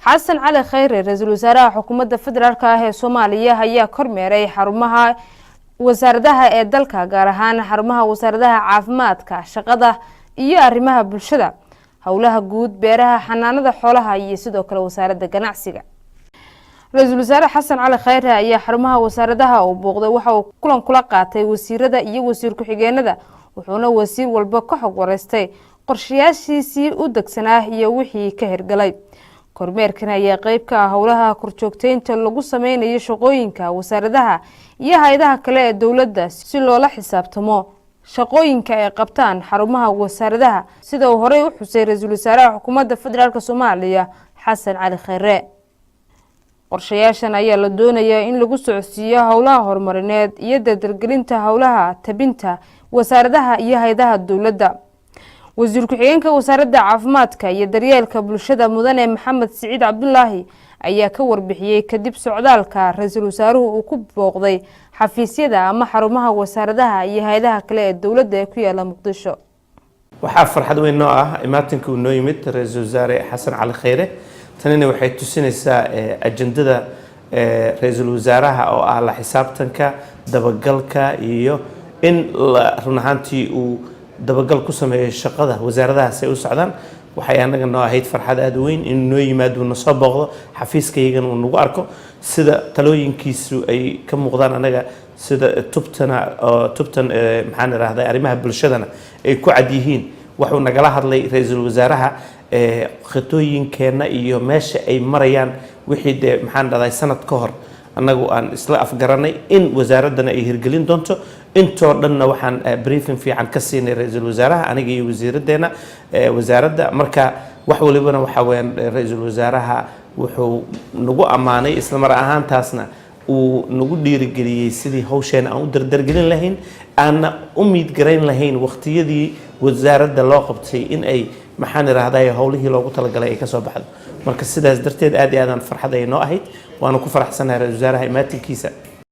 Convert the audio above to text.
xasan cali khayre ra-iisul wasaaraha xukuumadda federaalk ee Soomaaliya ayaa kormeeray xarumaha wasaaradaha ee dalka gaar ahaan xarumaha wasaaradaha caafimaadka, shaqada iyo arrimaha bulshada, howlaha guud, beeraha, xanaanada xoolaha iyo sidoo kale wasaaradda ganacsiga. ra-iisul wasaare xasan cali khayre ayaa xarumaha wasaaradaha uu booqday waxa uu kulan kula qaatay wasiirada iyo wasiir ku-xigeenada, wuxuuna wasiir walba ka xog wareystay qorshayaashiisii u degsanaa iyo wixii ka hirgalay. kormeerkan ayaa qayb ka ah howlaha korjoogteynta lagu sameynayo shaqooyinka wasaaradaha iyo hay'adaha kale ee dowladda si loola xisaabtamo shaqooyinka ay qabtaan xarumaha wasaaradaha, sida uu horey u xusay ra-iisul wasaaraha xukuumadda federaalk Soomaaliya xasan cali khayre. qorshayaashan ayaa la doonayaa in lagu socodsiiyo howlaha horumarineed iyo dardargelinta howlaha tabinta wasaaradaha iyo hay'adaha dowladda. wasiir ku-xigeenka wasaaradda caafimaadka iyo daryeelka bulshada mudane maxamed siciid cabdulaahi ayaa ka warbixiyay kadib socdaalka ra-iisul wasaaruhu uu ku booqday xafiisyada ama xarumaha wasaaradaha iyo hay'adaha kale ee dowladda ee ku yaala Muqdisho. waxaa farxad weyn noo ah imaatinka uu noo yimid ra-iisul wasaare xasan cali khayre. tanina waxay tusinaysaa ajandada ra-iisul wasaaraha oo ah la xisaabtanka, dabagalka iyo in run ahaantii uu dabagal ku sameeyo shaqada wasaaradahaas ay u socdaan. waxay anaga noo ahayd farxad aad u weyn in noo yimaado na soo booqdo xafiiskayagana uu nagu arko sida talooyinkiisu ay ka muuqdaan anaga sida tubtan maxaan iraahdaa arrimaha bulshadana ay ku cad yihiin. wuxuu nagala hadlay ra-iisul wasaaraha khitooyinkeena iyo meesha ay marayaan wixii de maxaan dhahday sanad ka hor anagu aan isla afgaranay in wasaaradana ay hirgelin doonto. intoo dhanna waxaan briefing fiican ka siinay ra-iisul wasaaraha aniga iyo wasiiradeena wasaaradda. marka wax walibana waxa weeyaan ra-iisul wasaaraha wuxuu nagu ammaanay isla mar ahaantaasna uu nagu dhiirigeliyey sidii hawsheena aan u dardargelin lahayn, aanna u miidgarayn lahayn waqtiyadii wasaaradda loo qabtay in ay maxaan iraahdaa howlihii loogu talagalay ay ka soo baxdo. marka sidaas darteed aad iyo aad aan farxad ay noo ahayd, waana ku faraxsanahay ra-iisul wasaaraha imaatinkiisa.